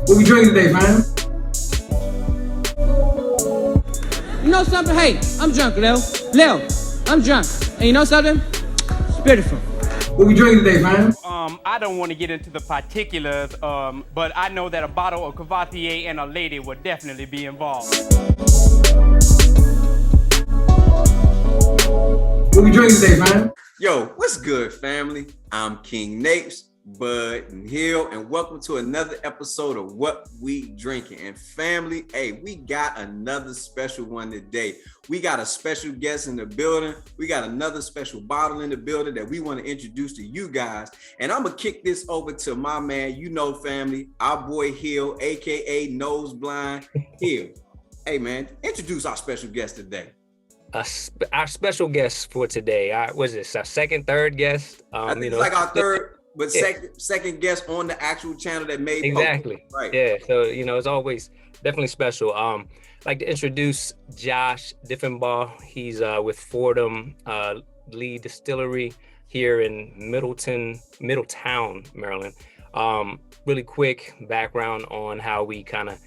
What we drinking today, man? You know something? Hey, I'm drunk, Lil. I'm drunk. And you know something? It's beautiful. What we drinking today, man? I don't want to get into the particulars, but I know that a bottle of Cavatier and a lady would definitely be involved. What we drinking today, man? Yo, what's good, family? I'm King Napes, Bud, and Hill, and welcome to another episode of What We Drinking. And family, hey, we got another special one today. We got a special guest in the building. We got another special bottle in the building that we want to introduce to you guys. And I'm going to kick this over to my man, family, our boy Hill, aka Nose Blind. Hill, hey man, introduce our special guest today. Our special guest for today, was this our third guest? I think it's like our third, but second guest on the actual channel that made exactly post. Right. Yeah, so it's always definitely special. I'd like to introduce Josh Diffenbaugh. He's with Fordham Lee Distillery here in Middletown, Maryland. Really quick background on how we kind of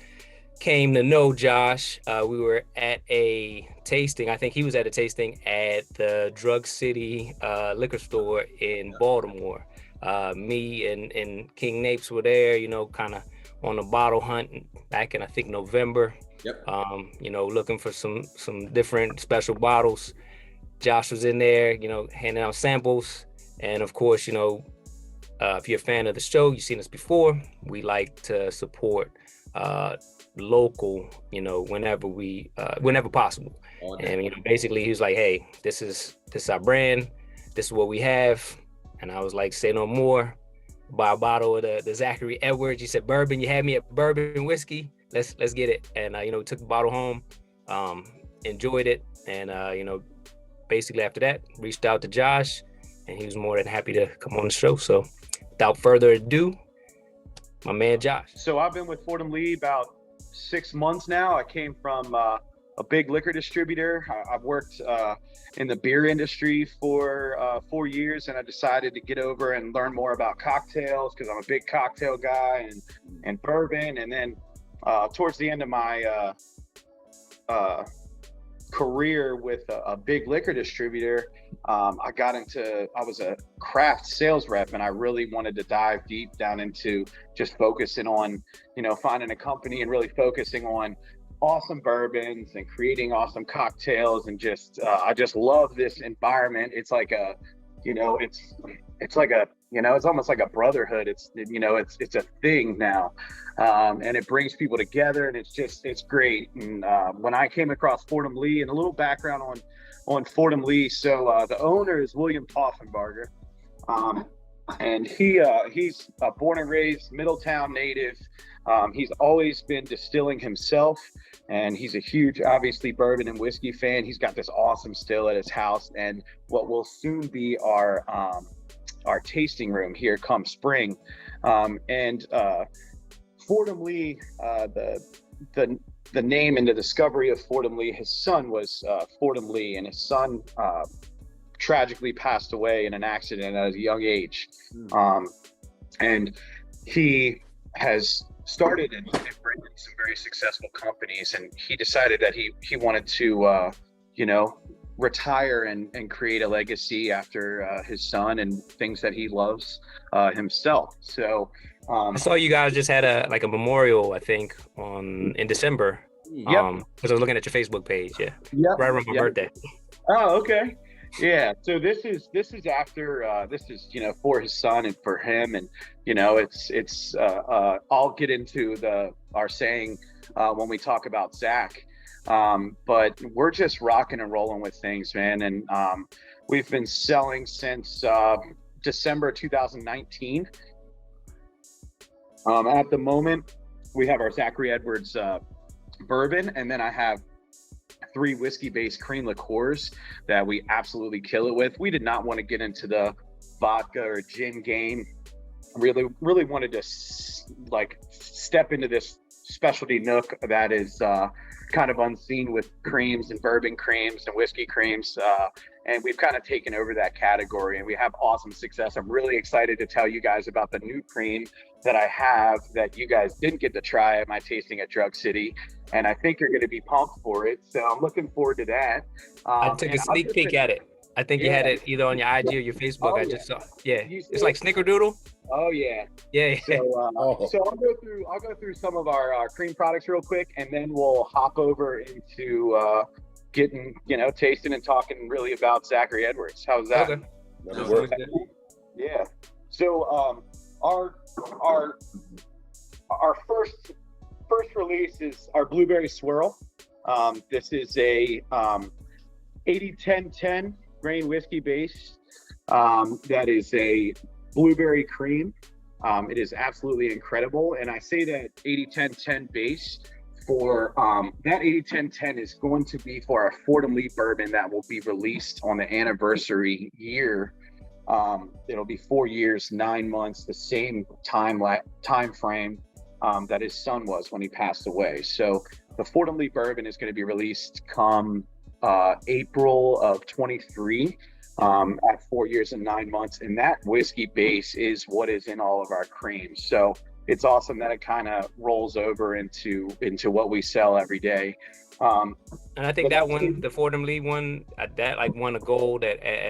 came to know Josh. We were at a tasting. I think he was at a tasting at the Drug City liquor store in Baltimore. Me and King Napes were there, kind of on a bottle hunt back in, I think, November. Yep. Looking for some different special bottles. Josh was in there, handing out samples. And of course, if you're a fan of the show, you've seen us before. We like to support local, whenever possible. And basically he was like, hey, this is our brand, this is what we have. And I was like, say no more. Buy a bottle of the Zachary Edwards. You said bourbon, you had me at bourbon whiskey, let's get it. And we took the bottle home, enjoyed it, and basically after that reached out to Josh, and he was more than happy to come on the show. So without further ado, my man Josh. So I've been with Fordham Lee about 6 months now. I came from a big liquor distributor. I've worked in the beer industry for 4 years, and I decided to get over and learn more about cocktails because I'm a big cocktail guy and bourbon. And then towards the end of my career with a big liquor distributor, I was a craft sales rep, and I really wanted to dive deep down into just focusing on, finding a company and really focusing on awesome bourbons and creating awesome cocktails. And I just love this environment. It's like it's almost like a brotherhood. It's a thing now. And it brings people together, and it's great. And when I came across Fordham Lee, and a little background on Fordham Lee. So the owner is William Poffenbarger. And he's a born and raised Middletown native. He's always been distilling himself, and he's a huge, obviously, bourbon and whiskey fan. He's got this awesome still at his house, and what will soon be our tasting room here come spring. And Fordham Lee, the name and the discovery of Fordham Lee, his son was Fordham Lee, and his son tragically passed away in an accident at a young age. And he has started and written some very successful companies, and he decided that he wanted to retire and create a legacy after his son and things that he loves himself. So I saw you guys just had a memorial, I think, in December. Yep. Because I was looking at your Facebook page. Yeah. Yep. Right around my birthday. Oh, okay. Yeah. So this is after for his son and for him, and it's I'll get into our saying when we talk about Zach. But we're just rocking and rolling with things, man. And we've been selling since December 2019. At the moment, we have our Zachary Edwards bourbon, and then I have 3 whiskey-based cream liqueurs that we absolutely kill it with. We did not want to get into the vodka or gin game. Really wanted to step into this specialty nook that is kind of unseen with creams and bourbon creams and whiskey creams. and we've kind of taken over that category, and we have awesome success. I'm really excited to tell you guys about the new cream that I have that you guys didn't get to try at my tasting at Drug City, and I think you're going to be pumped for it. So I'm looking forward to that. I took a sneak peek at it. I think you had it either on your IG or your Facebook. I just saw. Yeah, it's like Snickerdoodle. Oh yeah. Yeah. So I'll go through some of our cream products real quick, and then we'll hop over into getting, tasting and talking really about Zachary Edwards. How's that? Okay. Yeah. So our first release is our Blueberry Swirl. This is a 80-10-10 grain whiskey base. That is a blueberry cream. It is absolutely incredible. And I say that 80-10-10 base for that 80-10-10 is going to be for our Fordham Lee bourbon that will be released on the anniversary year. It'll be 4 years, 9 months, the same time frame that his son was when he passed away. So the Fordham Lee bourbon is going to be released come April of 23 at 4 years and 9 months, and that whiskey base is what is in all of our creams. So it's awesome that it kind of rolls over into what we sell every day. And I think that one, the Fordham Lee one, that like won a gold at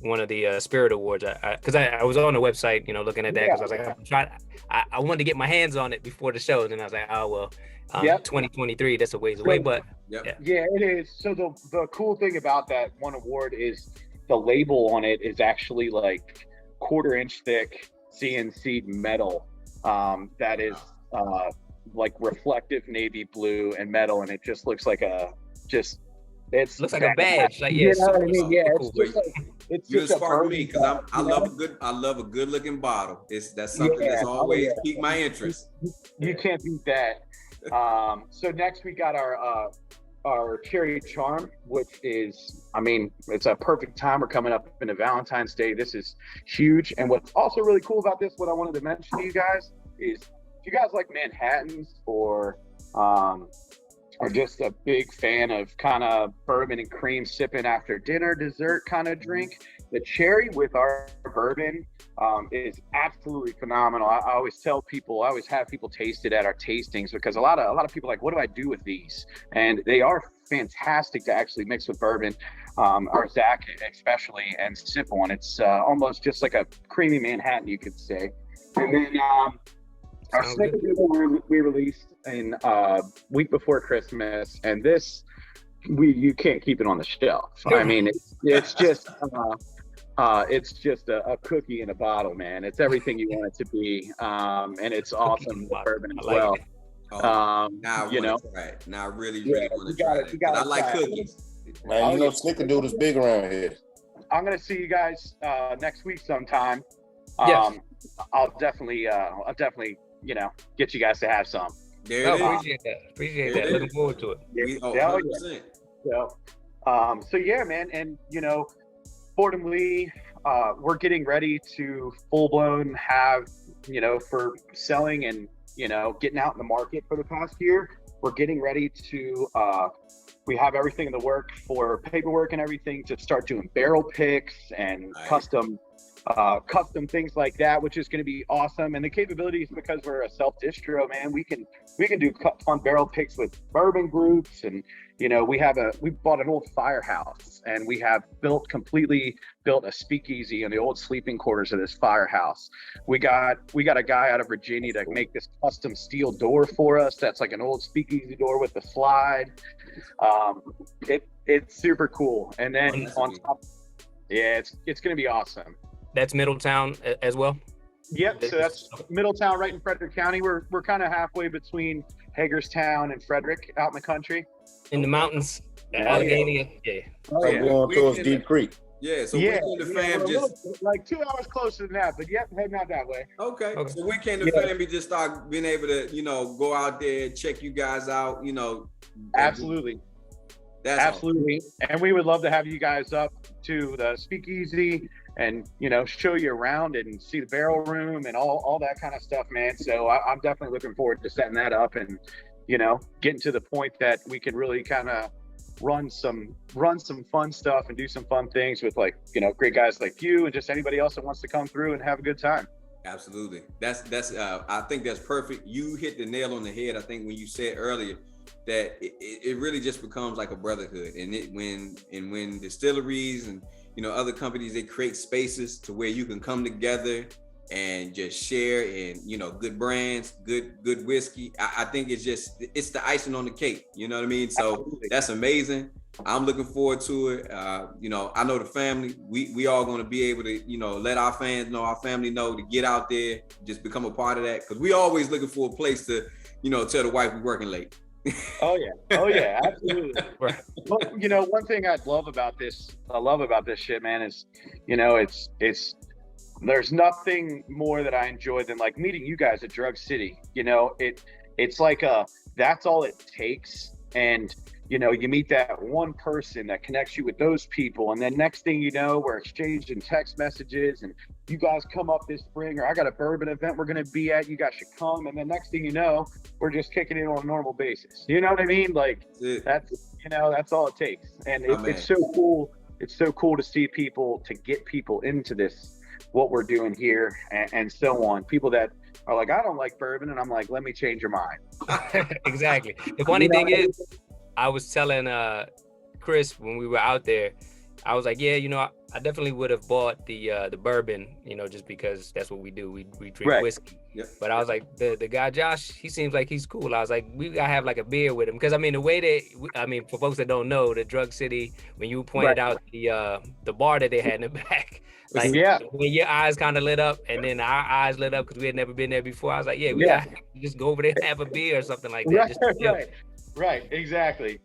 one of the Spirit Awards. Because I was on the website, looking at that, because I was like, I wanted to get my hands on it before the show, and then I was like, 2023, that's a ways away, but yeah, it is. So the cool thing about that one award is the label on it is actually like 1/4 inch thick CNC metal that is like reflective navy blue and metal, and it just looks like it looks like a badge. Like, you know what I mean? Yeah, it's you just inspire me, because I love a good looking bottle. That's something that's always piqued my interest. You can't beat that. So next we got our Cherry Charm, which is, it's a perfect time. We're coming up into Valentine's Day. This is huge. And what's also really cool about this, what I wanted to mention to you guys, is if you guys like Manhattans or are just a big fan of kind of bourbon and cream sipping after dinner, dessert kind of drink, the cherry with our bourbon is absolutely phenomenal. I always have people taste it at our tastings, because a lot of people are like, what do I do with these? And they are fantastic to actually mix with bourbon, or Zach especially, and sip on. It's almost just like a creamy Manhattan, you could say. And then our Snickerdoodle we released in week before Christmas, and this you can't keep it on the shelf. It's just a cookie in a bottle, man. It's everything you want it to be, and it's awesome with bourbon as well. Now I want to try it. Now I really want to try it. I like cookies. Man, Snickerdoodle's big around here. I'm gonna see you guys next week sometime. Yes. I'll definitely get you guys to have some. Appreciate that. Looking forward to it. So yeah, man, and Fordham Lee, we're getting ready to full blown have for selling and getting out in the market for the past year. We're getting ready to we have everything in the work for paperwork and everything to start doing barrel picks and custom things like that, which is going to be awesome. And the capabilities, because we're a self distro, man, we can do fun barrel picks with bourbon groups, and we bought an old firehouse, and we have completely built a speakeasy in the old sleeping quarters of this firehouse. We got a guy out of Virginia to make this custom steel door for us. That's like an old speakeasy door with a slide. It's super cool. And then on top, it's going to be awesome. That's Middletown as well? Yep, so that's Middletown, right in Frederick County. We're kind of halfway between Hagerstown and Frederick, out in the country. In the mountains, Allegheny. Yeah. Going towards Deep Creek. Yeah, so Weekend the Fam just like 2 hours closer than that, but heading out that way. Okay. So Weekend the Family just start being able to, go out there, check you guys out, Absolutely. That's absolutely awesome. And we would love to have you guys up to the speakeasy and show you around and see the barrel room and all that kind of stuff, man. So I'm definitely looking forward to setting that up and getting to the point that we can really kind of run some fun stuff and do some fun things with, like, you know, great guys like you and just anybody else that wants to come through and have a good time. Absolutely. That's I think that's perfect. You hit the nail on the head. I think when you said earlier that it really just becomes like a brotherhood, and when distilleries and, you know, other companies, they create spaces to where you can come together and just share, and, you know, good brands, good whiskey. I think it's the icing on the cake. You know what I mean? So absolutely. That's amazing. I'm looking forward to it. You know, I know the family, we all going to be able to, you know, let our fans know, our family know, to get out there, just become a part of that. Cause we always looking for a place to, you know, tell the wife we're working late. Oh yeah, absolutely. Right. Well, you know, one thing I love about this shit, man, is, you know, it's there's nothing more that I enjoy than like meeting you guys at Drug City. You know, it's like that's all it takes. And, you know, you meet that one person that connects you with those people, and then next thing you know, we're exchanging text messages, and you guys come up this spring, or I got a bourbon event we're going to be at, you guys should come. And then next thing you know, we're just kicking it on a normal basis. You know what I mean? Like, that's, you know, that's all it takes. And it's so cool. It's so cool to see people, to get people into this, what we're doing here, and so on. People that are like, I don't like bourbon, and I'm like, let me change your mind. Exactly. The funny thing is, I was telling Chris when we were out there, I was like, yeah, you know, I definitely would have bought the bourbon, you know, just because that's what we do. We drink whiskey. Yep. But I was like, the guy Josh, he seems like he's cool. I was like, we gotta have like a beer with him, because I mean, the way for folks that don't know, the Drug City, when you pointed out the bar that they had in the back, like, when your eyes kind of lit up, and then our eyes lit up because we had never been there before. I was like, we gotta just go over there and have a beer or something like that. Right. Exactly.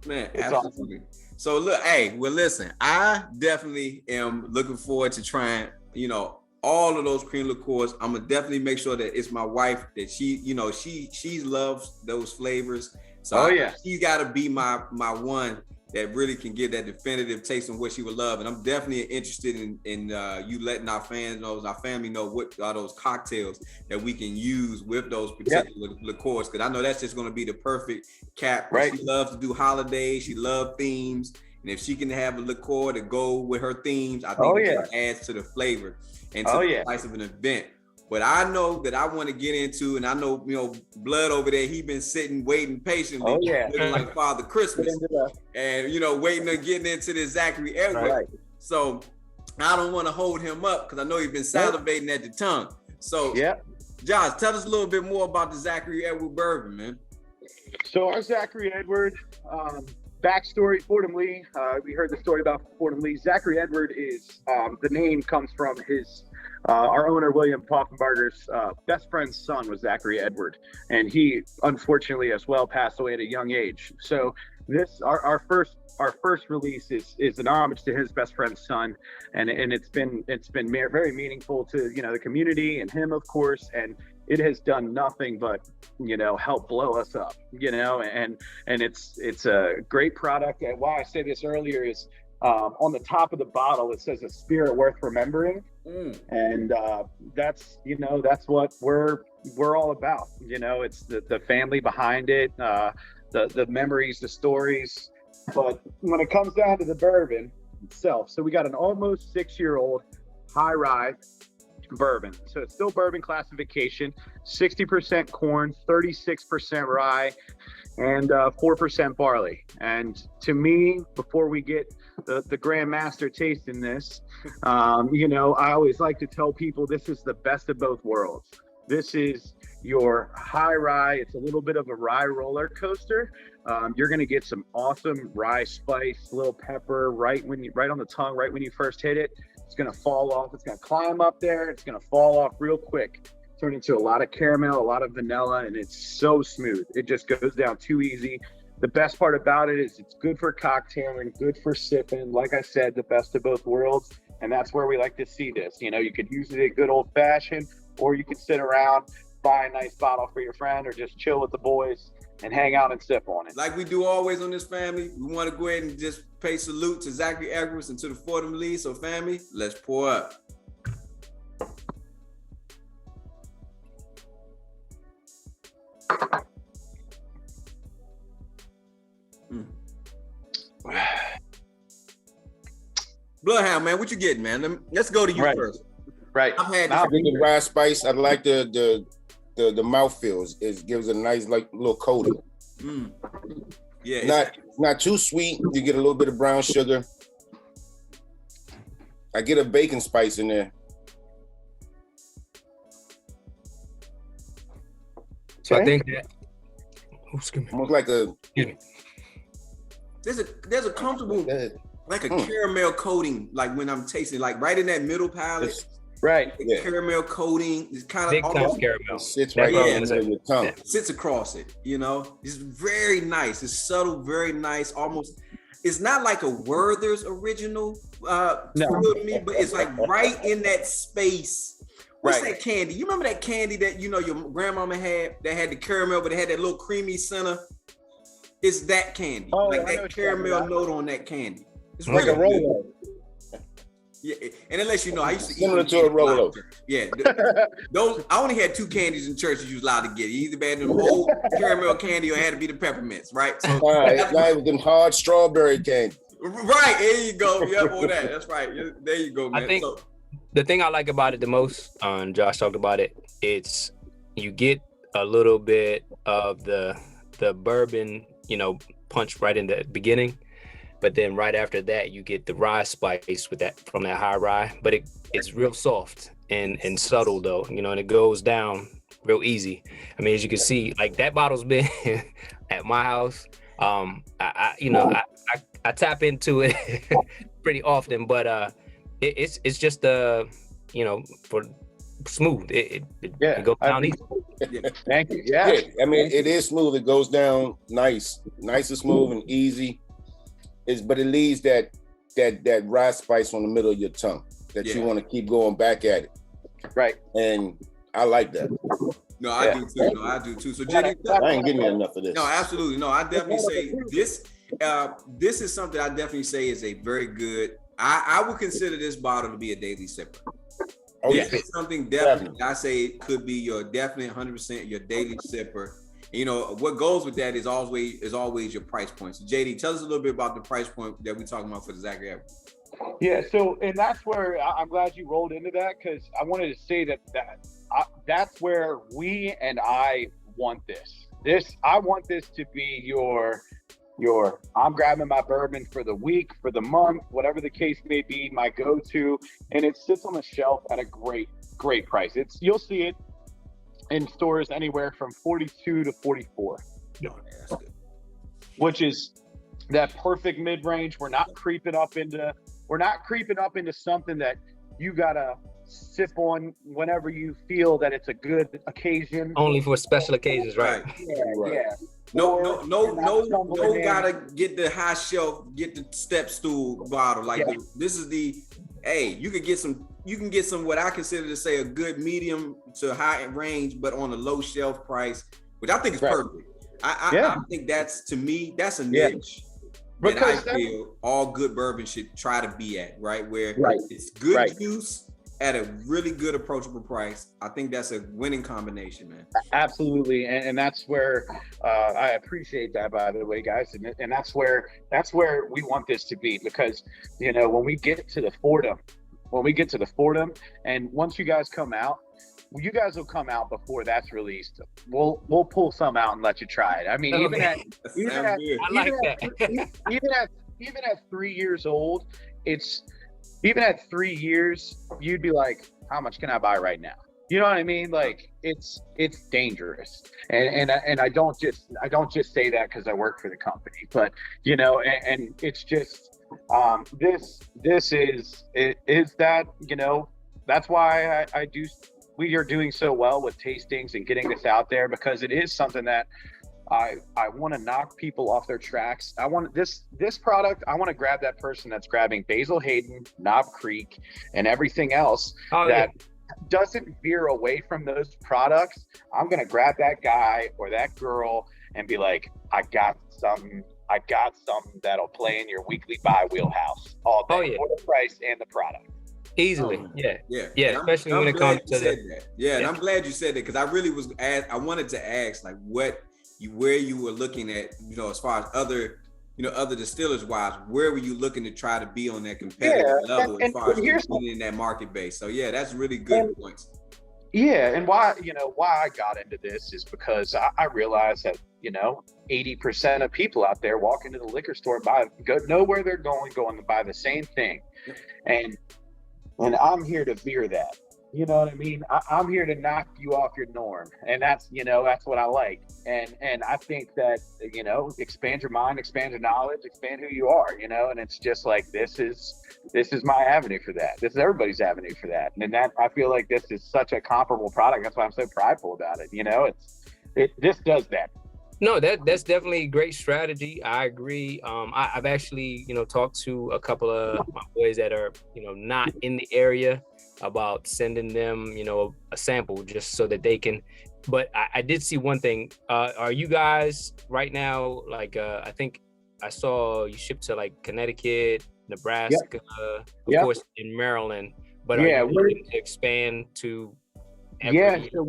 Man, it's absolutely. Awesome. So look, listen, I definitely am looking forward to trying, you know, all of those cream liqueurs. I'm gonna definitely make sure that it's my wife, that she, you know, she loves those flavors. So she's got to be my one that really can get that definitive taste on what she would love. And I'm definitely interested in you letting our fans know, our family know, what are those cocktails that we can use with those particular liqueurs. Because I know that's just going to be the perfect cap. Right. She loves to do holidays. She loves themes. And if she can have a liqueur to go with her themes, I think it adds to the flavor and to the price of an event. But I know that I want to get into, and I know, you know, Blood over there, he been sitting, waiting patiently, looking like Father Christmas, and, you know, waiting on getting into this Zachary Edward. Right. So I don't want to hold him up, because I know he's been salivating at the tongue. So, Josh, tell us a little bit more about the Zachary Edward bourbon, man. So our Zachary Edward, backstory, Fordham Lee. We heard the story about Fordham Lee. Zachary Edward is, the name comes from his, our owner, William Poffenbarger's best friend's son was Zachary Edward. And he, unfortunately, as well, passed away at a young age. So this, our first release is an homage to his best friend's son. And it's been very meaningful to, you know, the community and him, of course. And it has done nothing but, you know, help blow us up, you know, and it's a great product. And why I say this earlier is, on the top of the bottle, it says a spirit worth remembering. And that's, you know, that's what we're all about. You know, it's the family behind it, the memories, the stories. But when it comes down to the bourbon itself, so we got an almost 6-year-old high rye bourbon. So it's still bourbon classification, 60% corn, 36% rye, and 4% barley. And to me, before we get the Grandmaster tasting this, you know, I always like to tell people this is the best of both worlds. This is your high rye. It's a little bit of a rye roller coaster. You're going to get some awesome rye spice, little pepper right on the tongue, right when you first hit it. It's going to fall off. It's going to climb up there. It's going to fall off real quick. Turn into a lot of caramel, a lot of vanilla, and it's so smooth. It just goes down too easy. The best part about it is it's good for cocktailing, good for sipping. Like I said, the best of both worlds. And that's where we like to see this. You know, you could use it at good old fashioned, or you could sit around, buy a nice bottle for your friend, or just chill with the boys and hang out and sip on it. Like we do always on this family, we want to go ahead and just pay salute to Zachary Edwards and to the Fordham Lee. So family, let's pour up. Bloodhound, man, what you getting, man? Let's go to you Right. first. Right. I've had Nah, this. I get the rye spice. I like the mouthfeel. It gives a nice like little coating. Yeah, it's Not too sweet. You get a little bit of brown sugar. I get a bacon spice in there. So I Okay. think that. Oh, excuse me. Almost like a there's a comfortable like a caramel coating, like when I'm tasting, like right in that middle palate. Right. The Yeah. caramel coating is kind Big of time almost caramel. sits That's right what I in was the gonna middle of your tongue. sits across it, you know. It's very nice. It's subtle, very nice. Almost, it's not like a Werther's original feel to me, but it's like right in that space. What's Right. that candy? You remember that candy that your grandmama had that had the caramel, but it had that little creamy center? It's that candy, Oh, like I know that what you're talking caramel about. note on that candy. It's Like a really good. Rolo. Yeah, and it lets you know I used to Similar eat to a Rolo. Yeah, those I only had 2 candies in church that you was allowed to get. You either had them old caramel candy or it had to be the peppermints, right? So, It's like them hard strawberry candy. right, there you go. Yep, all that. That's right. There you go, man. I think the thing I like about it the most, Josh talked about it, it's you get a little bit of the bourbon, punch right in the beginning, but then right after that you get the rye spice with that from that high rye, but it's real soft and subtle though, and it goes down real easy. I mean, as you can see, like that bottle's been at my house. I tap into it pretty often, but it's just for smooth. It goes down easy. Thank you. Yeah. Yeah, I mean, it is smooth. It goes down nice and smooth and easy. But it leaves that rye spice on the middle of your tongue that you want to keep going back at it. Right. And I like that. No, I do too. No, I do too. So Jenny, I ain't getting enough of this. no, absolutely. No, I definitely say this. This is something I definitely say is a very good. I would consider this bottle to be a daily sipper. Oh, This yeah. is something definitely I say it could be your definitely 100% your daily sipper. What goes with that is always your price point. So JD, tell us a little bit about the price point that we're talking about for the Zachary Average. Yeah. So, and that's where I'm glad you rolled into that, because I wanted to say that's where we and I want this. I want this to be your I'm grabbing my bourbon for the week, for the month, whatever the case may be, my go-to, and it sits on the shelf at a great price. You'll see it in stores anywhere from 42 to 44, That's good. which is that perfect mid-range. We're not creeping up into something that you gotta sip on whenever you feel that it's a good occasion. Only for special occasions, right? Yeah. No, stumbling in. gotta get the high shelf, get the step stool bottle. Like this is you can get some what I consider to say a good medium to high range, but on a low shelf price, which I think is perfect. I think that's a niche that I feel all good bourbon should try to be at, right? Where it's good juice at a really good approachable price. I think that's a winning combination, man. Absolutely, and that's where I appreciate that, by the way, guys, and that's where we want this to be, because when we get to the Fordham, and once you guys come out, you guys will come out before that's released. We'll pull some out and let you try it. I mean, even at 3 years old, even at 3 years, you'd be like, how much can I buy right now? You know what I mean? Like it's dangerous. And I don't just say that because I work for the company, but and it's just this is that, that's why we are doing so well with tastings and getting this out there, because it is something that I want to knock people off their tracks. I want this product. I want to grab that person that's grabbing Basil Hayden, Knob Creek, and everything else that doesn't veer away from those products. I'm going to grab that guy or that girl and be like, I got something that'll play in your weekly buy wheelhouse all day for the price and the product. Easily. Especially when it comes to that. And I'm glad you said that, because I really I wanted to ask like where you were looking at, as far as other other distillers wise, where were you looking to try to be on that competitive level as far as competing in that market base? So yeah, that's really good points. Yeah, and why I got into this is because I realized that 80% of people out there walk into the liquor store, know where they're going to buy the same thing, and I'm here to veer that. You know what I mean? I'm here to knock you off your norm, and that's what I like. And I think that expand your mind, expand your knowledge, expand who you are. And it's just like this is my avenue for that. This is everybody's avenue for that. And that I feel like this is such a comparable product. That's why I'm so prideful about it. This does that. No, that's definitely a great strategy. I agree. I've actually talked to a couple of my boys that are not in the area about sending them a sample just so that they can. But I did see one thing. Are you guys right now, like I think I saw you ship to like Connecticut, Nebraska, of course in Maryland, but are you looking to expand to so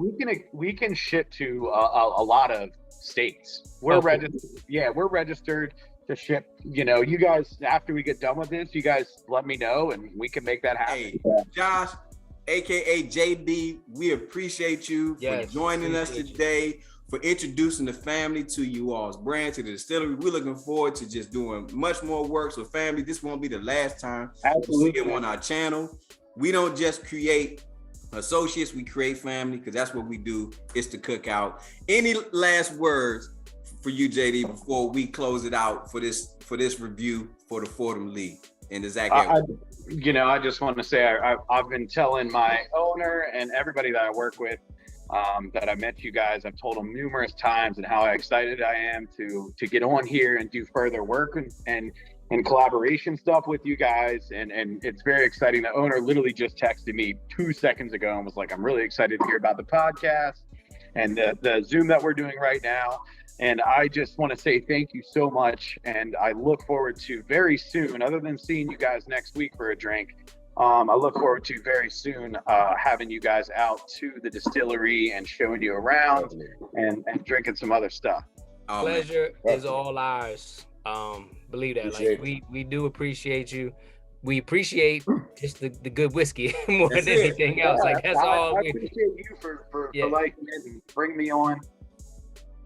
we can ship to a lot of states. We're registered. Yeah, we're registered to ship. You guys, after we get done with this, you guys let me know and we can make that happen. Hey, Josh, aka JD, we appreciate you for joining us today, for introducing the family to you all's brand, to the distillery. We're looking forward to just doing much more work. So family, this won't be the last time you see them on our channel. We don't just create associates, we create family, because that's what we do. It's the cookout. Any last words for you, JD, before we close it out for this review for the Fordham League and the Zach Edwards? I just want to say I've been telling my owner and everybody that I work with that I met you guys. I've told them numerous times and how excited I am to get on here and do further work and collaboration stuff with you guys, and it's very exciting. The owner literally just texted me 2 seconds ago and was like, I'm really excited to hear about the podcast and the Zoom that we're doing right now. And I just want to say thank you so much, and I look forward to very soon, other than seeing you guys next week for a drink, I look forward to very soon having you guys out to the distillery and showing you around and drinking some other stuff. Pleasure is all ours. Believe that. Like we do appreciate you. We appreciate just the good whiskey more than anything else. Like that's all. I appreciate you for liking it and bringing me on.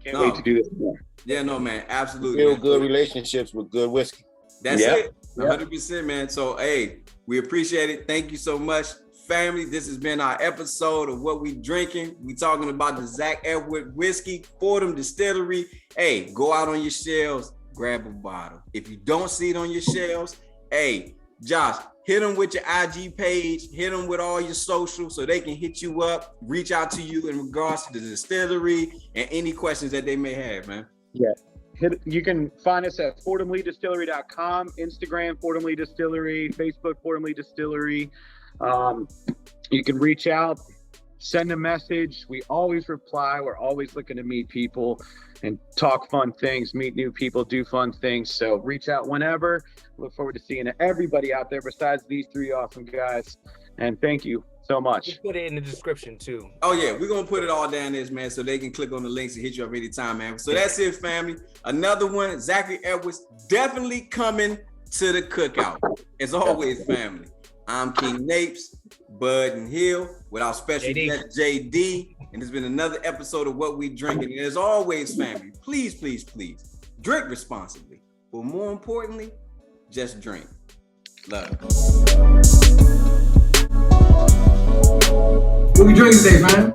Can't wait to do this more. Yeah, no, man, absolutely. Build good relationships with good whiskey. That's it, 100%, man. So, hey, we appreciate it. Thank you so much, family. This has been our episode of What We Drinking. We talking about the Zach Edwards whiskey, Fordham Distillery. Hey, go out on your shelves, grab a bottle. If you don't see it on your shelves, hey, Josh, hit them with your IG page, hit them with all your socials so they can hit you up, reach out to you in regards to the distillery and any questions that they may have, man. Yeah. You can find us at FordhamLeeDistillery.com, Instagram, Fordham Lee Distillery, Facebook, Fordham Lee Distillery. You can reach out, send a message. We always reply. We're always looking to meet people and talk fun things, meet new people, do fun things. So reach out whenever. Look forward to seeing everybody out there besides these three awesome guys. And thank you so much. We'll put it in the description too. Oh yeah, we're gonna put it all down there, man, so they can click on the links and hit you up anytime, man. So that's it, family. Another one, Zachary Edwards, definitely coming to the cookout. As always, family. I'm King Napes, Bud and Hill, with our special guest JD, and it's been another episode of What We Drinking. And as always, family, please, please, please drink responsibly, but more importantly, just drink. Love. What we drinking today, man?